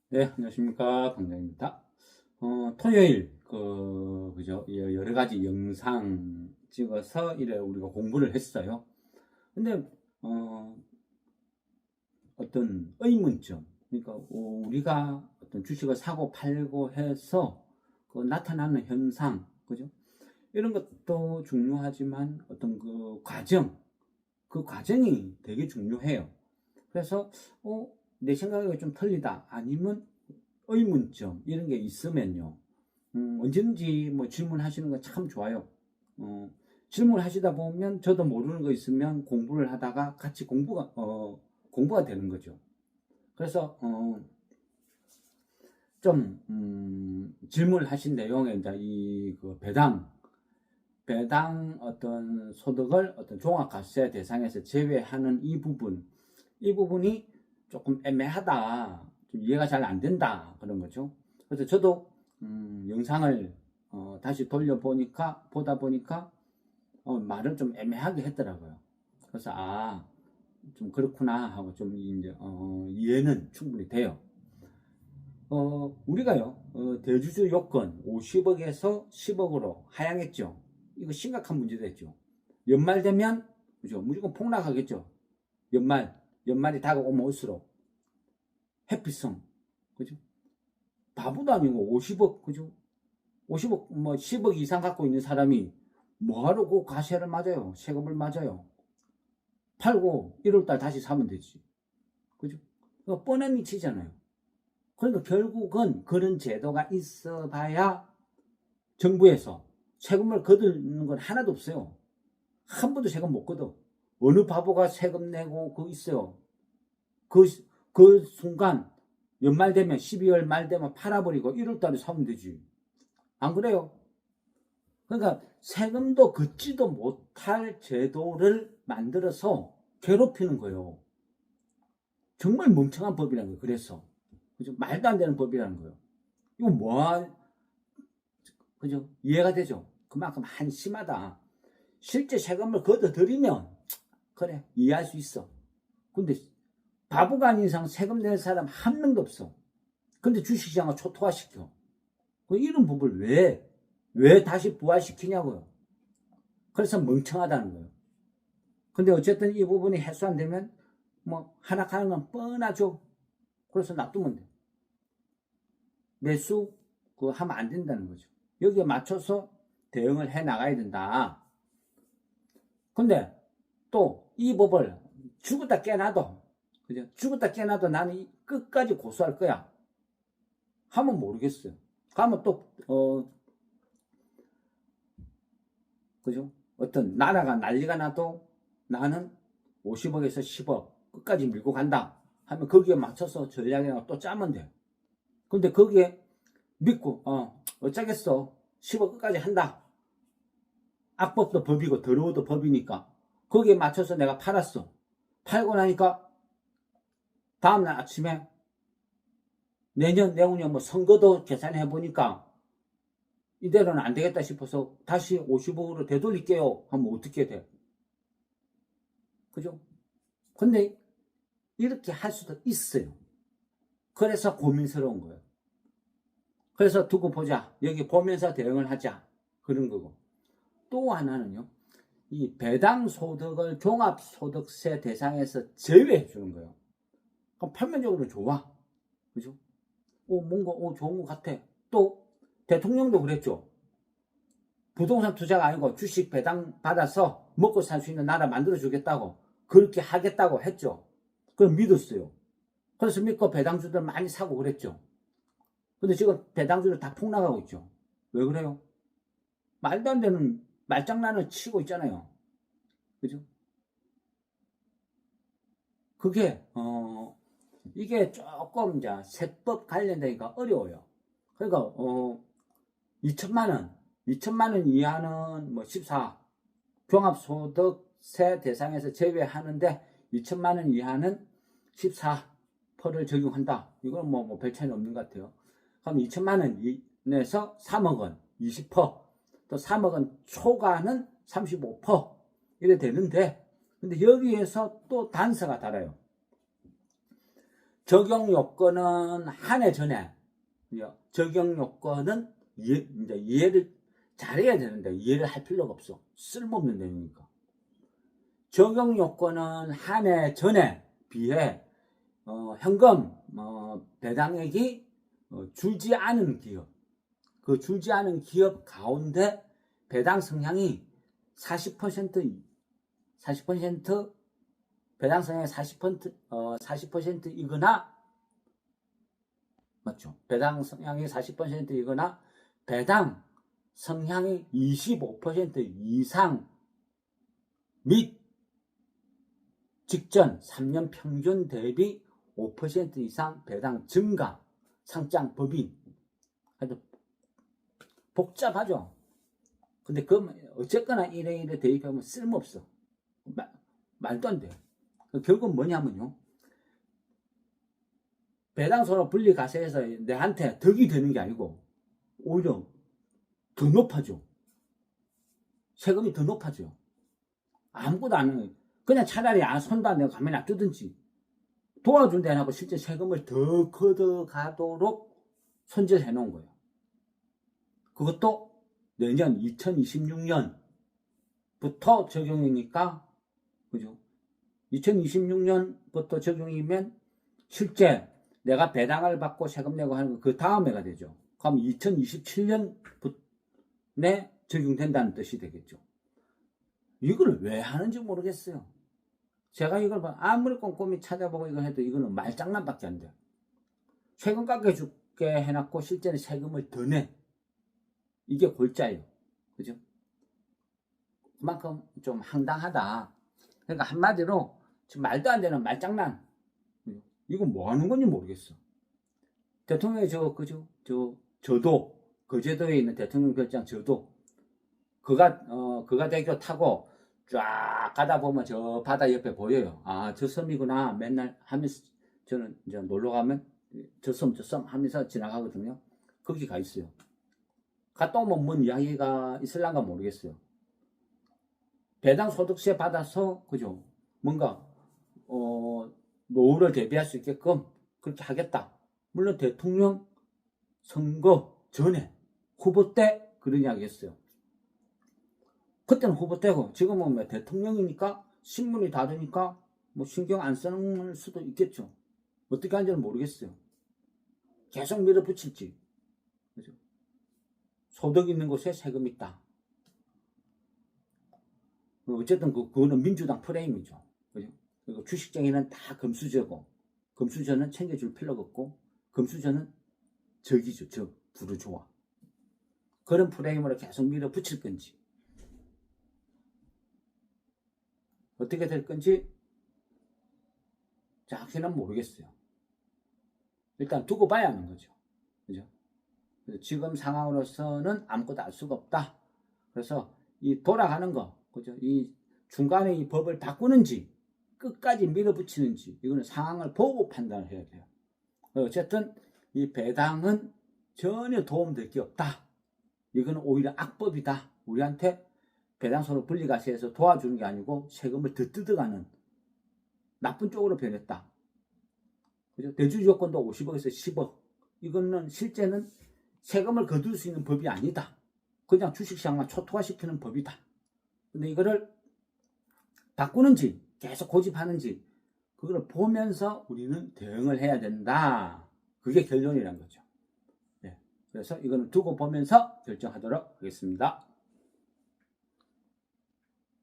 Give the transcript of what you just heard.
네, 안녕하십니까. 강장입니다. 토요일, 그죠? 여러 가지 영상 찍어서 이래 우리가 공부를 했어요. 근데, 어, 어떤 의문점, 그러니까 우리가 어떤 주식을 사고 팔고 해서 그 나타나는 현상, 그죠? 이런 것도 중요하지만 어떤 그 과정이 되게 중요해요. 그래서, 내 생각이 좀 틀리다. 아니면 의문점 이런 게 있으면요, 언제든지 뭐 질문하시는 거 참 좋아요. 질문하시다 보면 저도 모르는 거 있으면 공부를 하다가 같이 공부가 되는 거죠. 그래서 좀 질문을 하신 내용에 이제 이그 배당 어떤 소득을 어떤 종합과세 대상에서 제외하는 이 부분이 조금 애매하다, 좀 이해가 잘 안 된다, 그런 거죠. 그래서 저도 영상을 다시 보다 보니까 말을 좀 애매하게 했더라고요. 그래서 좀 그렇구나 하고 좀 이제 이해는 충분히 돼요. 우리가요, 대주주 요건 50억에서 10억으로 하향했죠. 이거 심각한 문제 됐죠. 연말 되면, 그죠? 무조건 폭락하겠죠. 연말이 다가오면 올수록. 회피성, 그죠? 바보도 아니고 50억, 그죠? 50억, 뭐 10억 이상 갖고 있는 사람이 뭐하러 그 과세를 맞아요? 세금을 맞아요? 팔고 1월달 다시 사면 되지. 그죠? 그거 뻔한 이치잖아요. 그러니까 결국은 그런 제도가 있어 봐야 정부에서 세금을 거두는 건 하나도 없어요. 한 번도 세금 못 걷어. 어느 바보가 세금 내고 그 있어요. 그, 그 순간 연말 되면 12월 말 되면 팔아버리고 1월 달에 사면 되지. 안 그래요? 그러니까 세금도 걷지도 못할 제도를 만들어서 괴롭히는 거예요. 정말 멍청한 법이라는 거예요. 그래서 그죠? 말도 안 되는 법이라는 거예요. 이거 그죠? 이해가 되죠? 그만큼 한심하다. 실제 세금을 걷어들이면 그래, 이해할 수 있어. 근데 바보가 아닌 이상 세금 내는 사람 한 명도 없어. 근데 주식시장을 초토화시켜. 이런 법을 왜 다시 부활시키냐고요. 그래서 멍청하다는 거예요. 근데 어쨌든 이 부분이 해소 안 되면 뭐 하락하는 건 뻔하죠. 그래서 놔두면 돼. 매수 하면 안 된다는 거죠. 여기에 맞춰서 대응을 해 나가야 된다. 근데 또 이 법을 죽었다 깨나도, 그죠? 죽었다 깨나도 나는 끝까지 고수할 거야 하면 모르겠어요. 가면 또 그죠? 어떤 나라가 난리가 나도 나는 50억에서 10억 끝까지 밀고 간다 하면 거기에 맞춰서 전략이나 또 짜면 돼. 근데 거기에 믿고 어쩌겠어, 10억 끝까지 한다. 악법도 법이고 더러워도 법이니까 거기에 맞춰서 내가 팔았어. 팔고 나니까 다음날 아침에 내후년 뭐 선거도 계산해 보니까 이대로는 안 되겠다 싶어서 다시 50억으로 되돌릴게요 하면 어떻게 돼? 그죠? 근데 이렇게 할 수도 있어요. 그래서 고민스러운 거예요. 그래서 두고 보자. 여기 보면서 대응을 하자. 그런 거고. 또 하나는요, 이 배당 소득을 종합소득세 대상에서 제외해 주는 거예요. 그럼 표면적으로 좋아. 그죠? 뭔가, 좋은 것 같아. 또, 대통령도 그랬죠. 부동산 투자가 아니고 주식 배당 받아서 먹고 살 수 있는 나라 만들어 주겠다고, 그렇게 하겠다고 했죠. 그럼 믿었어요. 그래서 믿고 배당주들 많이 사고 그랬죠. 근데 지금 배당주들 다 폭락하고 있죠. 왜 그래요? 말도 안 되는 말장난을 치고 있잖아요. 그죠? 그게 이게 조금 이제 세법 관련되기가 어려워요. 그러니까 2천만 원, 2천만 원 이하는 뭐 14 종합소득세 대상에서 제외하는데 2천만 원 이하는 14%를 적용한다. 이건 별 차이는 없는 것 같아요. 그럼 2천만 원에서 3억 원 20%, 또 3억 원 초과는 35% 이래 되는데, 근데 여기에서 또 단서가 달아요. 적용 요건은 한 해 전에, 적용 요건은 이제 이해를 잘해야 되는데 이해를 할 필요가 없어. 쓸모없는 내용이니까. 적용 요건은 한 해 전에 비해 현금 배당액이 줄지 않은 기업, 그 줄지 않은 기업 가운데 배당 성향이 40% 배당 성향이 40%이거나 맞죠? 배당 성향이 40%이거나 배당 성향이 25% 이상 및 직전 3년 평균 대비 5% 이상 배당 증가 상장 법인. 아주 복잡하죠. 근데 그 어쨌거나 이래 대입하면 쓸모없어. 말도 안 돼. 결국 뭐냐면요, 배당소로 분리과세에서 내한테 덕이 되는 게 아니고 오히려 더 높아져. 세금이 더 높아져. 아무것도 안 해. 그냥 차라리 손도 안 대고 가만히 놔두든지 도와준 데 하고 실제 세금을 더 걷어가도록 손질해 놓은 거예요. 그것도 내년 2026년부터 적용이니까, 그죠? 2026년부터 적용이면 실제 내가 배당을 받고 세금 내고 하는 거 그 다음에가 되죠. 그럼 2027년에 적용된다는 뜻이 되겠죠. 이걸 왜 하는지 모르겠어요. 제가 이걸 아무리 꼼꼼히 찾아보고 이걸 해도 이거는 말장난밖에 안 돼. 세금 깎여줄게 해놨고 실제는 세금을 더 내. 이게 골자예요. 그죠? 그만큼 좀 황당하다. 그러니까 한마디로 지금 말도 안 되는 말장난. 이건 뭐 하는 건지 모르겠어. 대통령이 저도, 거제도에 있는 대통령 별장 저도, 그가 대교 타고 쫙 가다 보면 저 바다 옆에 보여요. 아, 저 섬이구나. 맨날 하면서 저는 이제 놀러 가면 저 섬 하면서 지나가거든요. 거기 가 있어요. 갔다 오면 뭔 이야기가 있을란가 모르겠어요. 배당 소득세 받아서, 그죠? 뭔가, 노후를 대비할 수 있게끔 그렇게 하겠다. 물론 대통령 선거 전에, 후보 때 그런 이야기 했어요. 그때는 후보 때고, 지금은 뭐 대통령이니까, 신문이 다르니까, 뭐 신경 안 쓰는 수도 있겠죠. 어떻게 하는지는 모르겠어요. 계속 밀어붙일지. 그죠? 소득 있는 곳에 세금 있다. 어쨌든 그거는 민주당 프레임이죠. 그죠? 그리고 주식쟁이는 다 금수저고, 금수저는 챙겨줄 필요가 없고, 금수저는 적이죠. 부르주아. 그런 프레임으로 계속 밀어붙일 건지, 어떻게 될 건지 정확히는 모르겠어요. 일단 두고 봐야 하는 거죠. 그죠? 지금 상황으로서는 아무것도 알 수가 없다. 그래서 이 돌아가는 거, 그죠? 이 중간에 이 법을 바꾸는지 끝까지 밀어붙이는지 이거는 상황을 보고 판단을 해야 돼요. 어쨌든 이 배당은 전혀 도움될 게 없다. 이거는 오히려 악법이다. 우리한테 배당소로 분리과세해서 도와주는 게 아니고 세금을 더 뜯어가는 나쁜 쪽으로 변했다. 그죠? 대주주요건도 50억에서 10억. 이거는 실제는 세금을 거둘 수 있는 법이 아니다. 그냥 주식시장만 초토화시키는 법이다. 근데 이거를 바꾸는지 계속 고집하는지 그걸 보면서 우리는 대응을 해야 된다. 그게 결론이란 거죠. 네. 그래서 이거는 두고 보면서 결정하도록 하겠습니다.